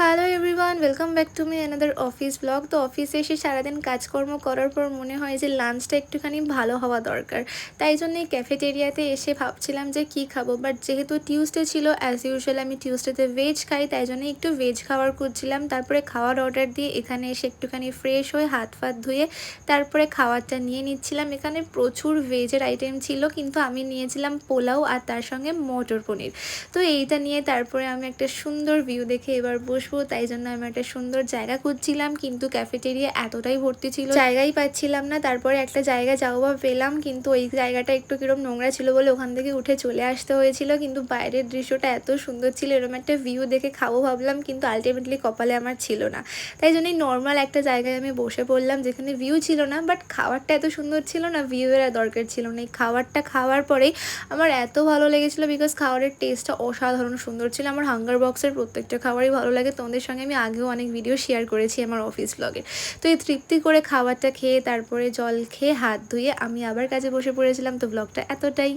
Hello everyone, welcome back to me another office blog. তো অফিসে এসে সারাদিন কাজকর্ম করার পর মনে হয় যে লাঞ্চটা একটুখানি ভালো হওয়া দরকার। তাই জন্যই ক্যাফেটেরিয়াতে এসে ভাবছিলাম যে কি খাবো, বাট যেহেতু টিউসডে ছিল, অ্যাজ ইউজুয়াল আমি টিউসডেতে ভেজ খাই, তাই জন্য একটু ভেজ খাবার খুঁজছিলাম। তারপরে খাওয়ার অর্ডার দিয়ে এখানে এসে একটুখানি ফ্রেশ হয়ে হাত ফাত ধুয়ে তারপরে খাবারটা নিয়ে নিচ্ছিলাম। এখানে প্রচুর ভেজের আইটেম ছিল, কিন্তু আমি নিয়েছিলাম পোলাও আর তার সঙ্গে মটর পনির। তো এইটা নিয়ে তারপরে আমি একটা সুন্দর ভিউ দেখে এবার বসবো, তাই জন্য আমি একটা সুন্দর জায়গা খুঁজছিলাম, কিন্তু ক্যাফেটেরিয়া এতটাই ভর্তি ছিল, জায়গাই পাচ্ছিলাম না। তারপরে একটা জায়গা যাও বা পেলাম, কিন্তু ওই জায়গাটা একটু কিরম নোংরা ছিল বলে ওখান থেকে উঠে চলে আসতে হয়েছিল। কিন্তু বাইরের দৃশ্যটা এত সুন্দর ছিল, এরকম একটা ভিউ দেখে খাবো ভাবলাম, কিন্তু আলটিমেটলি কপালে আমার ছিল না। তাই জন্যই নর্মাল একটা জায়গায় আমি বসে পড়লাম, যেখানে ভিউ ছিল না, বাট খাবারটা এত সুন্দর ছিল না, ভিউয়ের আর দরকার ছিল না। এই খাবারটা খাওয়ার পরেই আমার এত ভালো লেগেছিলো, বিকজ খাবারের টেস্টটা অসাধারণ সুন্দর ছিল। আমার হাঙ্গার বক্সের প্রত্যেকটা খাবারই ভালো লাগে, তোমাদের সঙ্গে আমি আগেও অনেক ভিডিও শেয়ার করেছি আমার অফিস ব্লগে। তো এই তৃপ্তি করে খাবারটা খেয়ে তারপরে জল খেয়ে হাত ধুয়ে আমি আবার কাজে বসে পড়েছিলাম। তো ব্লগটা এতটাই।